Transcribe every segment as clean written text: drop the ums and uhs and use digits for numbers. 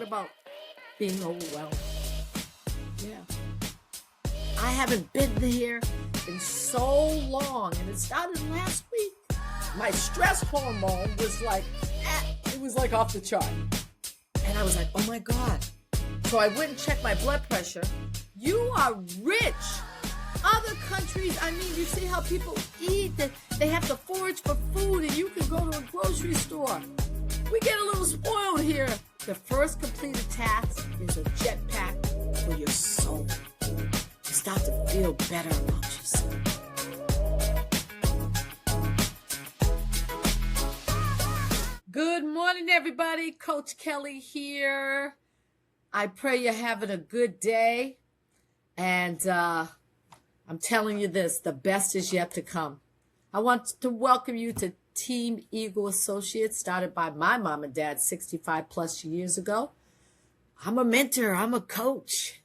about being overwhelmed. Yeah. I haven't been here in so long, and it started last week. My stress hormone was like, it was like off the chart. And I was like, oh my God. So I went and checked my blood pressure. You are rich. Other countries, I mean, you see how people eat. They have to forage for food, and you can go to a grocery store. We get a little spoiled here. The first completed task is a jetpack for your soul. You start to feel better about yourself. Good morning, everybody. Coach Kelly here. I pray you're having a good day. And I'm telling you this, the best is yet to come. I want to welcome you to Team Eagle Associates, started by my mom and dad 65 plus years ago. I'm a mentor, I'm a coach,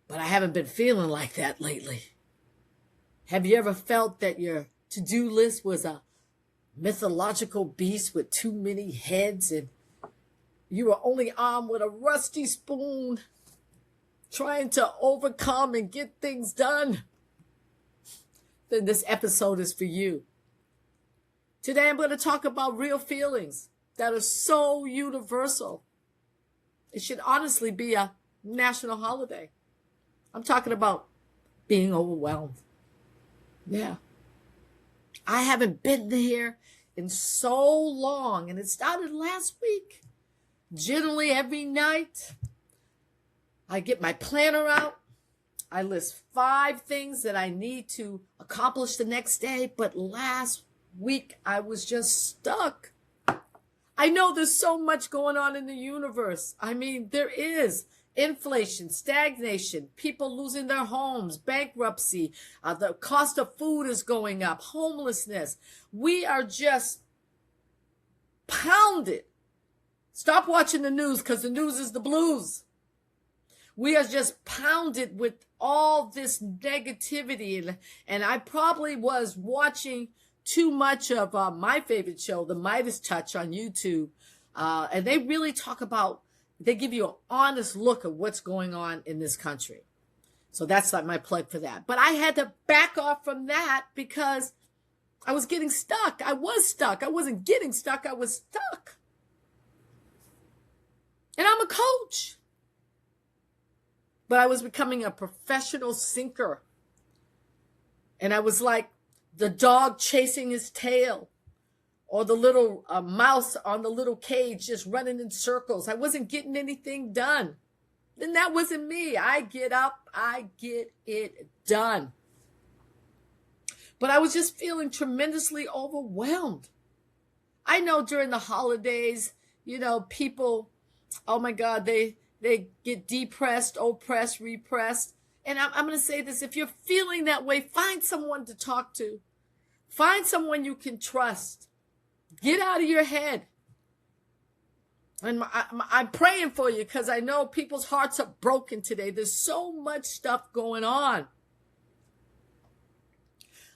but I haven't been feeling like that lately. Have you ever felt that your to-do list was a mythological beast with too many heads and you were only armed with a rusty spoon trying to overcome and get things done? Then this episode is for you. Today I'm going to talk about real feelings that are so universal. It should honestly be a national holiday. I'm talking about being overwhelmed. Yeah. I haven't been here in so long, and it started last week. Generally every night, I get my planner out. I list 5 things that I need to accomplish the next day, but last week I was just stuck. I know there's so much going on in the universe. I mean, there is inflation, stagnation, people losing their homes, bankruptcy, the cost of food is going up, homelessness. We are just pounded. Stop watching the news because the news is the blues. We are just pounded with all this negativity. And I probably was watching too much of my favorite show, The Midas Touch on YouTube. And they really talk about, they give you an honest look at what's going on in this country. So that's like my plug for that. But I had to back off from that because I was getting stuck. I was stuck. I wasn't getting stuck. I was stuck. And I'm a coach. But I was becoming a professional sinker. And I was like the dog chasing his tail, or the little mouse on the little cage just running in circles. I wasn't getting anything done. And that wasn't me. I get up, I get it done. But I was just feeling tremendously overwhelmed. I know during the holidays, people, oh my God, they get depressed, oppressed, repressed. And I'm going to say this, if you're feeling that way, find someone to talk to. Find someone you can trust. Get out of your head. And I'm praying for you because I know people's hearts are broken today. There's so much stuff going on.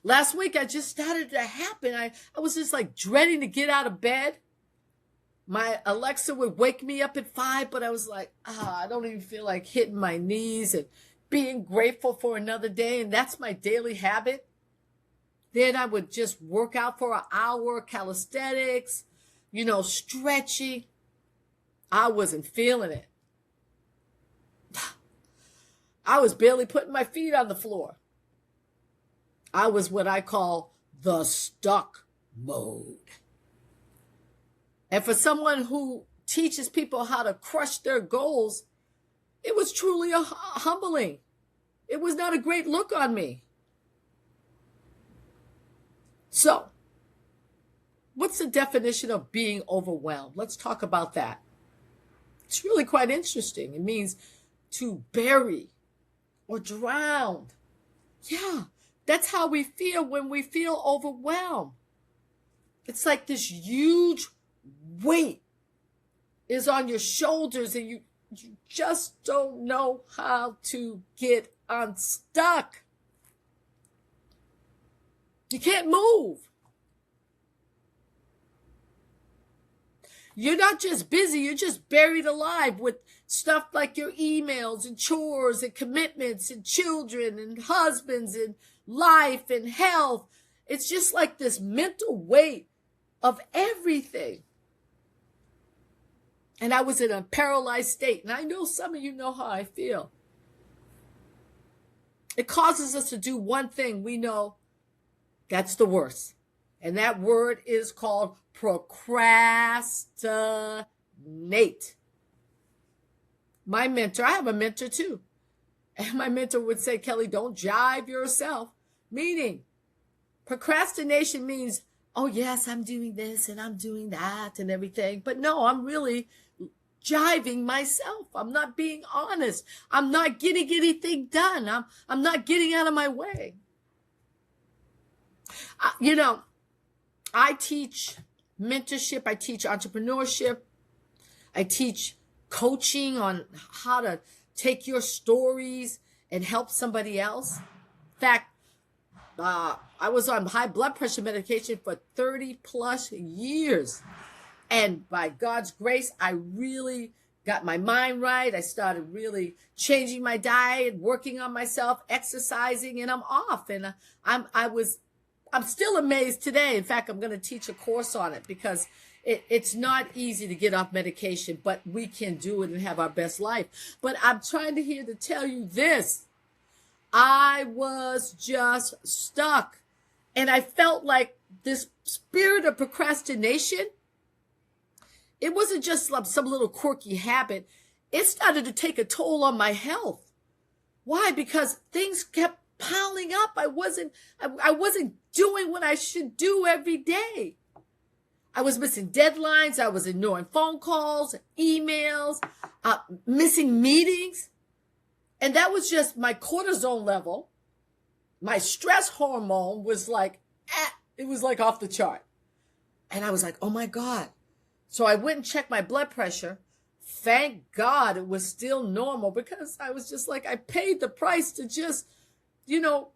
Last week, I just started to happen. I was just like dreading to get out of bed. My Alexa would wake me up at 5, but I was like, I don't even feel like hitting my knees and being grateful for another day. And that's my daily habit. Then I would just work out for an hour, calisthenics, stretching. I wasn't feeling it. I was barely putting my feet on the floor. I was what I call the stuck mode. And for someone who teaches people how to crush their goals, it was truly humbling. It was not a great look on me. So, what's the definition of being overwhelmed? Let's talk about that. It's really quite interesting. It means to bury or drown. Yeah, that's how we feel when we feel overwhelmed. It's like this huge weight is on your shoulders and you just don't know how to get unstuck. You can't move. You're not just busy, you're just buried alive with stuff like your emails and chores and commitments and children and husbands and life and health. It's just like this mental weight of everything. And I was in a paralyzed state. And I know some of you know how I feel. It causes us to do one thing we know that's the worst. And that word is called procrastinate. My mentor, I have a mentor too. And my mentor would say, Kelly, don't jive yourself. Meaning, procrastination means, oh yes, I'm doing this and I'm doing that and everything. But no, I'm really jiving myself. I'm not being honest. I'm not getting anything done. I'm not getting out of my way. I teach mentorship. I teach entrepreneurship. I teach coaching on how to take your stories and help somebody else. In fact, I was on high blood pressure medication for 30 plus years. And by God's grace, I really got my mind right. I started really changing my diet, working on myself, exercising, and I'm off. And I'm still amazed today. In fact, I'm going to teach a course on it because it's not easy to get off medication, but we can do it and have our best life. But I'm trying to tell you this. I was just stuck. And I felt like this spirit of procrastination, it wasn't just some little quirky habit. It started to take a toll on my health. Why? Because things kept piling up. I wasn't doing what I should do every day. I was missing deadlines. I was ignoring phone calls, emails, missing meetings. And that was just my cortisol level. My stress hormone was it was like off the chart. And I was like, oh my God. So I went and checked my blood pressure. Thank God it was still normal because I was just like, I paid the price to just,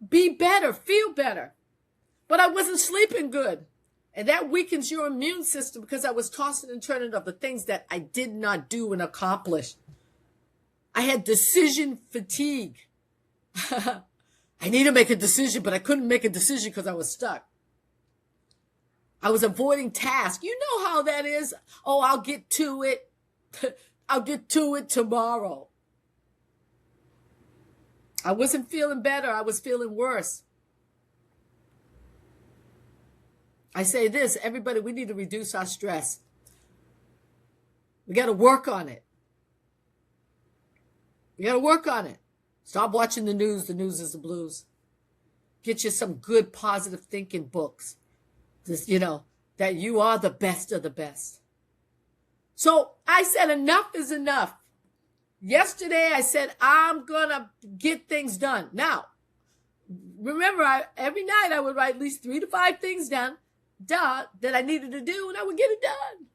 be better, feel better. But I wasn't sleeping good. And that weakens your immune system because I was tossing and turning of the things that I did not do and accomplish. I had decision fatigue. I need to make a decision, but I couldn't make a decision because I was stuck. I was avoiding tasks. You know how that is. Oh, I'll get to it. I'll get to it tomorrow. I wasn't feeling better. I was feeling worse. I say this, everybody, we need to reduce our stress. We got to work on it. You got to work on it. Stop watching the news. The news is the blues. Get you some good positive thinking books. Just, that you are the best of the best. So I said enough is enough. Yesterday I said I'm going to get things done. Now, remember, every night I would write at least 3 to 5 things down that I needed to do and I would get it done.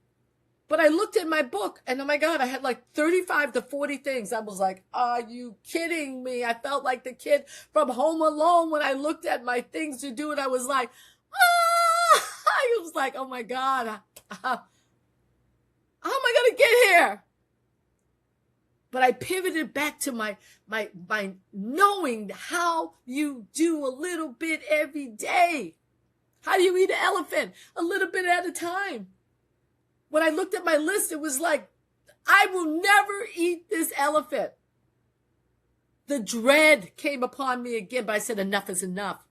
But I looked at my book and oh my God, I had like 35 to 40 things. I was like, are you kidding me? I felt like the kid from Home Alone when I looked at my things to do and I was like, I was like, oh my God, how am I going to get here? But I pivoted back to my knowing how you do a little bit every day. How do you eat an elephant? A little bit at a time. When I looked at my list, it was like, I will never eat this elephant. The dread came upon me again, but I said, enough is enough.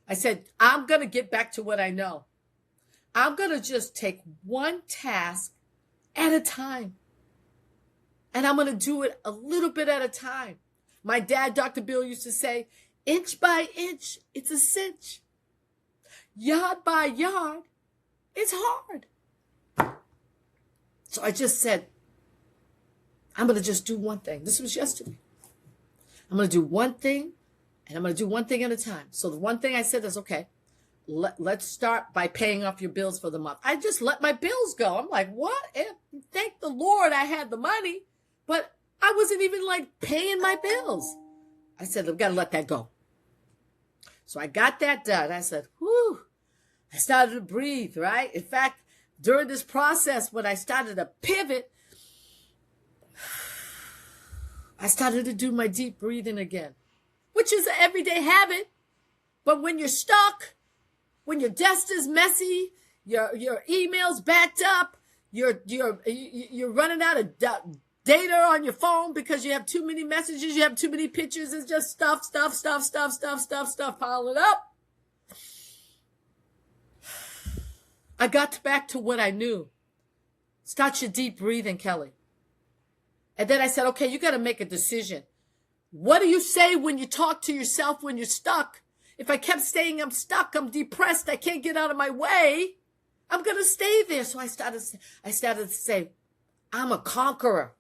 I said, I'm going to get back to what I know. I'm going to just take one task at a time. And I'm going to do it a little bit at a time. My dad, Dr. Bill, used to say, inch by inch, it's a cinch. Yard by yard, it's hard. So I just said, I'm going to just do one thing. This was yesterday. I'm going to do one thing, and I'm going to do one thing at a time. So the one thing I said is, okay, let's start by paying off your bills for the month. I just let my bills go. I'm like, what? Thank the Lord I had the money, but I wasn't even paying my bills. I said, I've got to let that go. So I got that done. I said, whew. I started to breathe, right? In fact, during this process, when I started to pivot, I started to do my deep breathing again, which is an everyday habit. But when you're stuck, when your desk is messy, your email's backed up, you're running out of data on your phone because you have too many messages, you have too many pictures, it's just stuff piling up. I got back to what I knew. Start your deep breathing, Kelly. And then I said, okay, you got to make a decision. What do you say when you talk to yourself when you're stuck? If I kept saying I'm stuck, I'm depressed, I can't get out of my way, I'm going to stay there. So I started to say, I'm a conqueror.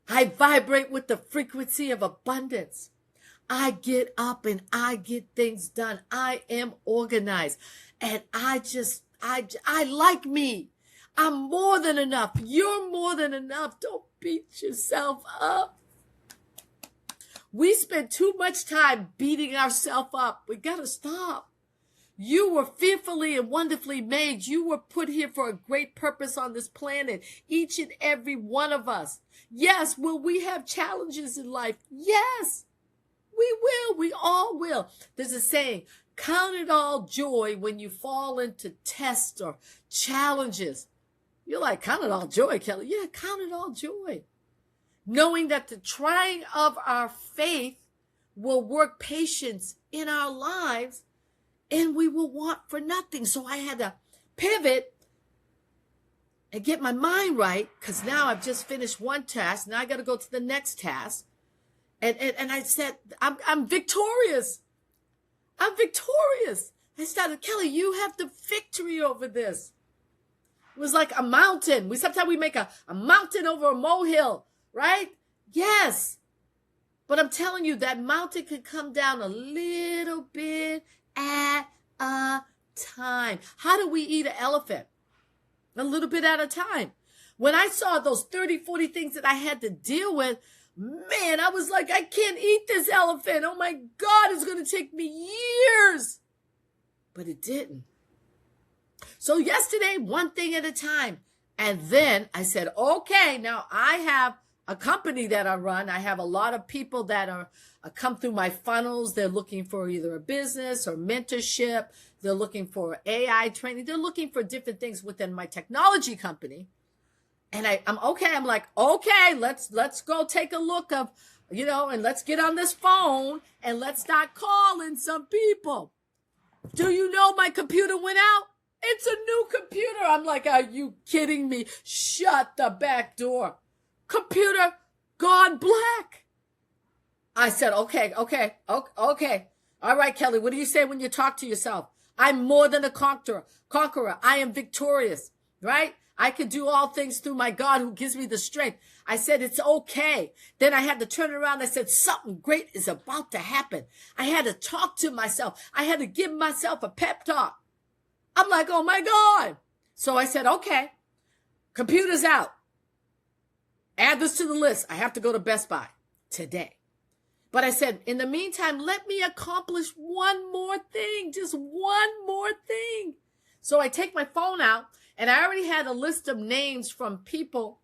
I vibrate with the frequency of abundance. I get up and I get things done. I am organized. And I like me. I'm more than enough. You're more than enough. Don't beat yourself up. We spend too much time beating ourselves up. We got to stop. You were fearfully and wonderfully made. You were put here for a great purpose on this planet. Each and every one of us. Yes, will we have challenges in life? Yes, we will. We all will. There's a saying, count it all joy when you fall into tests or challenges. You're like, count it all joy, Kelly. Yeah, count it all joy. Knowing that the trying of our faith will work patience in our lives and we will want for nothing. So I had to pivot and get my mind right, because now I've just finished one task. Now I got to go to the next task. And I said, I'm victorious. I'm victorious. I started, Kelly, you have the victory over this. It was like a mountain. Sometimes we make a mountain over a molehill, right? Yes. But I'm telling you, that mountain could come down a little bit at a time. How do we eat an elephant? A little bit at a time. When I saw those 30, 40 things that I had to deal with, man, I was like, I can't eat this elephant. Oh my God, it's going to take me years. But it didn't. So yesterday, one thing at a time. And then I said, okay, now I have a company that I run. I have a lot of people that are come through my funnels. They're looking for either a business or mentorship. They're looking for AI training. They're looking for different things within my technology company. And I'm okay. I'm like, okay, let's go take a look of, and let's get on this phone and let's start calling some people. Do you know my computer went out? It's a new computer. I'm like, are you kidding me? Shut the back door. Computer gone black. I said, okay. All right, Kelly, what do you say when you talk to yourself? I'm more than a conqueror. I am victorious, right? I can do all things through my God who gives me the strength. I said, it's okay. Then I had to turn around. I said, something great is about to happen. I had to talk to myself. I had to give myself a pep talk. I'm like, oh my God. So I said, okay, computer's out. Add this to the list. I have to go to Best Buy today. But I said, in the meantime, let me accomplish one more thing, just one more thing. So I take my phone out, and I already had a list of names from people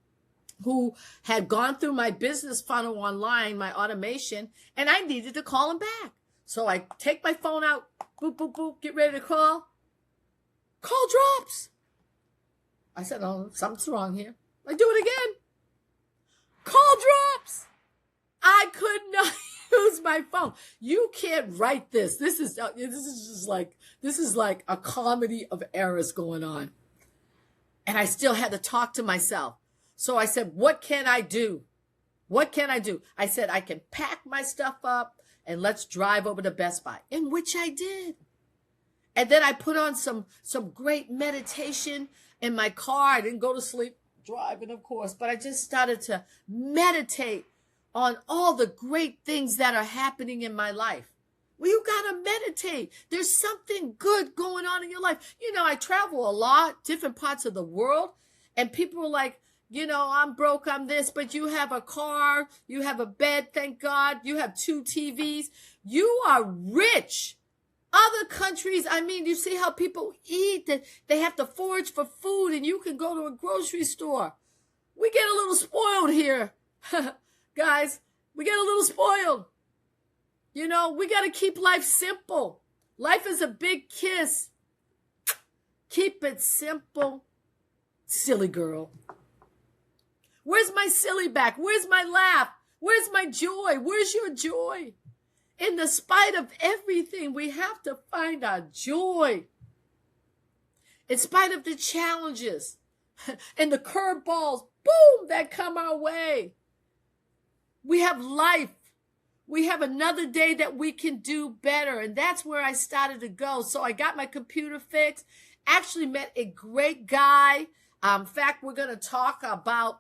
who had gone through my business funnel online, my automation, and I needed to call them back. So I take my phone out, boop, boop, boop, get ready to call. Call drops. I said, oh, something's wrong here. I do it again. Call drops. I could not use my phone. You can't write this. This is like a comedy of errors going on. And I still had to talk to myself. So I said, what can I do? What can I do? I said, I can pack my stuff up and let's drive over to Best Buy, in which I did. And then I put on some great meditation in my car. I didn't go to sleep driving, of course, but I just started to meditate on all the great things that are happening in my life. Well, you got to meditate. There's something good going on in your life. I travel a lot, different parts of the world, and people are like, I'm broke, I'm this, but you have a car, you have a bed, thank God, you have 2 TVs. You are rich. Other countries, I mean, you see how people eat, that they have to forage for food, and you can go to a grocery store. We get a little spoiled here. Guys, we get a little spoiled. You know, we got to keep life simple. Life is a big kiss. Keep it simple. Silly girl. Where's my silly back? Where's my laugh? Where's my joy? Where's your joy? In the spite of everything, we have to find our joy. In spite of the challenges and the curveballs, boom, that come our way. We have life. We have another day that we can do better. And that's where I started to go. So I got my computer fixed. Actually met a great guy. In fact, we're going to talk about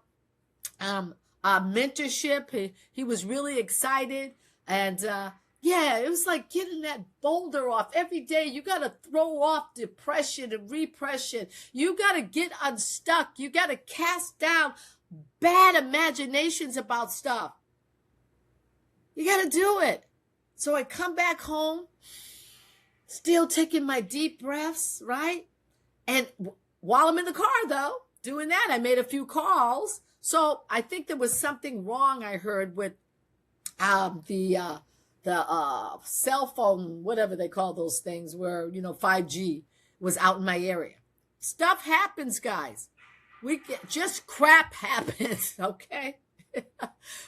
mentorship. He was really excited. And yeah, it was like getting that boulder off. Every day you got to throw off depression and repression. You got to get unstuck. You got to cast down bad imaginations about stuff. You got to do it. So I come back home, still taking my deep breaths, right? And while I'm in the car, though, doing that, I made a few calls. So I think there was something wrong, I heard, with the cell phone, whatever they call those things, where, 5G was out in my area. Stuff happens, guys. Just crap happens, okay?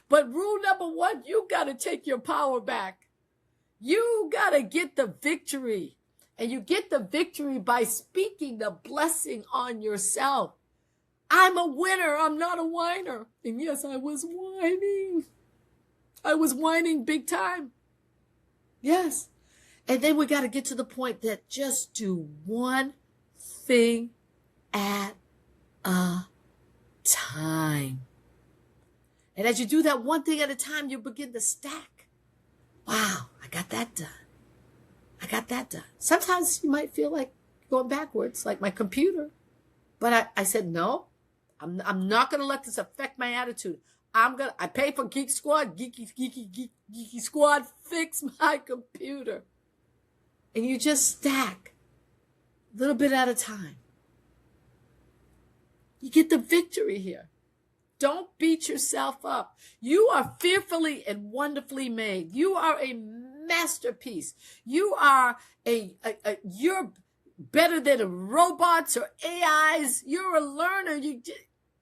But rule number one, you got to take your power back. You got to get the victory. And you get the victory by speaking the blessing on yourself. I'm a winner. I'm not a whiner. And yes, I was whining. I was whining big time. Yes. And then we got to get to the point that just do one thing at a time. And as you do that one thing at a time, you begin to stack. Wow, I got that done. I got that done. Sometimes you might feel like going backwards, like my computer. But I said, no, I'm not going to let this affect my attitude. I pay for Geek Squad, Geeky Squad, fix my computer. And you just stack a little bit at a time. You get the victory here. Don't beat yourself up. You are fearfully and wonderfully made. You are a masterpiece. You are you're better than robots or AIs. You're a learner.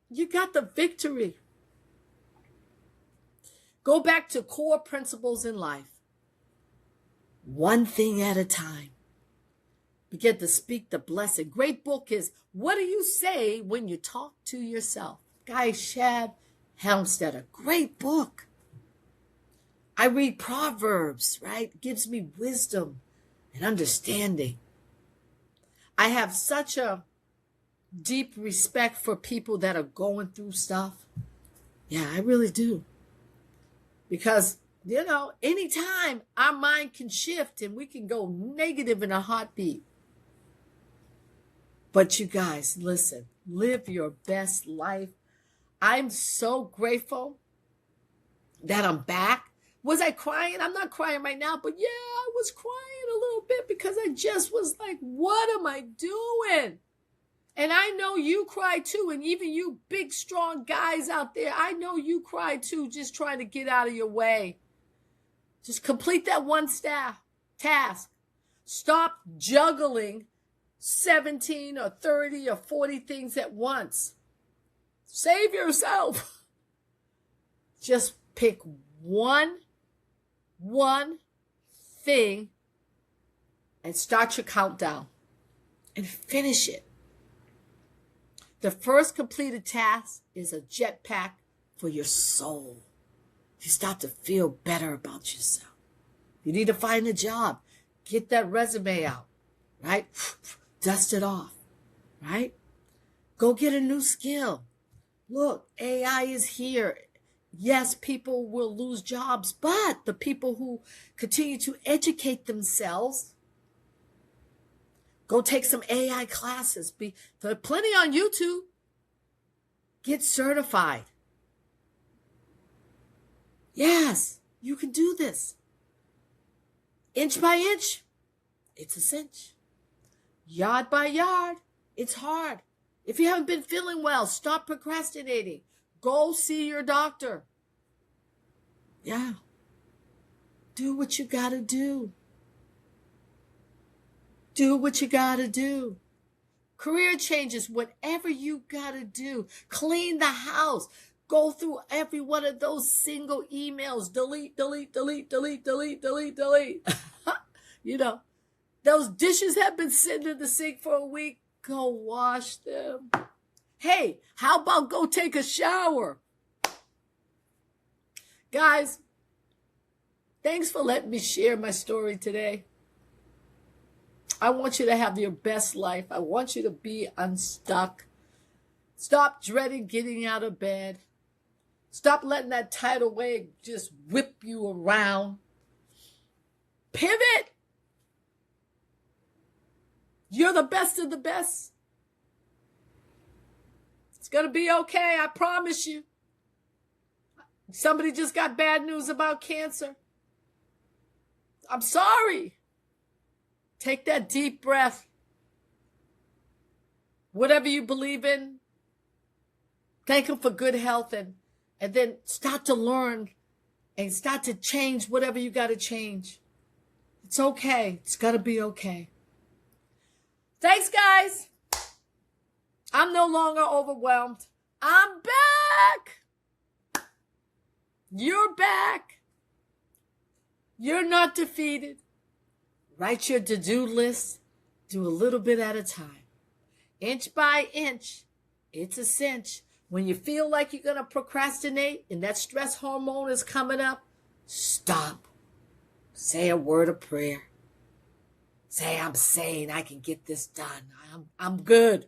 You got the victory. Go back to core principles in life. One thing at a time. Begin to speak the blessing. Great book is What Do You Say When You Talk to Yourself? Guy Shad Helmstetter. Great book. I read Proverbs, right? It gives me wisdom and understanding. I have such a deep respect for people that are going through stuff. Yeah, I really do. Because, anytime our mind can shift and we can go negative in a heartbeat. But you guys, listen, live your best life. I'm so grateful that I'm back. Was I crying? I'm not crying right now, but yeah, I was crying a little bit because I just was like, what am I doing? And I know you cry too. And even you big, strong guys out there, I know you cry too, just trying to get out of your way. Just complete that one task. Stop juggling 17 or 30 or 40 things at once. Save yourself. Just pick one thing and start your countdown and finish it. The first completed task is a jetpack for your soul. You start to feel better about yourself. You need to find a job. Get that resume out, right? Dust it off, right? Go get a new skill. Look, AI is here. Yes, people will lose jobs, but the people who continue to educate themselves, go take some AI classes. There are plenty on YouTube. Get certified. Yes, you can do this. Inch by inch, it's a cinch. Yard by yard, it's hard. If you haven't been feeling well, stop procrastinating. Go see your doctor. Yeah. Do what you got to do. Do what you got to do. Career changes, whatever you got to do. Clean the house. Go through every one of those single emails. Delete, delete, delete, delete, delete, delete, delete. You know, those dishes have been sitting in the sink for a week. Go wash them. Hey, how about go take a shower? Guys, thanks for letting me share my story today. I want you to have your best life. I want you to be unstuck. Stop dreading getting out of bed. Stop letting that tidal wave just whip you around. Pivot. You're the best of the best. It's going to be okay, I promise you. Somebody just got bad news about cancer. I'm sorry. Take that deep breath. Whatever you believe in, thank him for good health, and then start to learn and start to change whatever you got to change. It's okay. It's got to be okay. Thanks, guys. I'm no longer overwhelmed. I'm back. You're back. You're not defeated. Write your to-do list. Do a little bit at a time. Inch by inch, it's a cinch. When you feel like you're going to procrastinate and that stress hormone is coming up, stop. Say a word of prayer. Say, I'm sane. I can get this done. I'm good.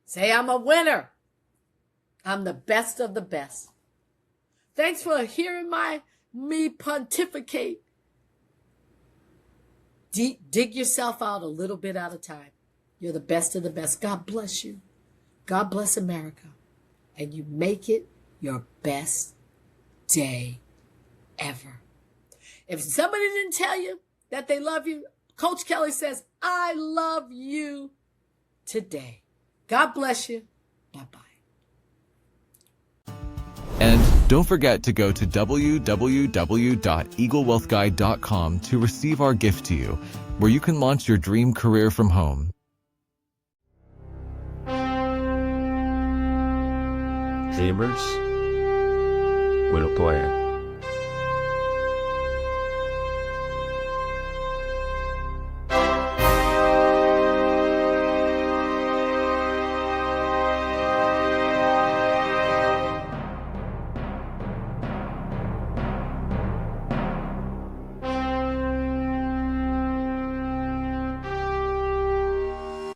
Say, I'm a winner. I'm the best of the best. Thanks for hearing me pontificate. Dig yourself out a little bit at a time. You're the best of the best. God bless you. God bless America. And you make it your best day ever. If somebody didn't tell you that they love you, Coach Kelly says, I love you today. God bless you. Bye-bye. And don't forget to go to www.eaglewealthguide.com to receive our gift to you, where you can launch your dream career from home. Dreamers will plan.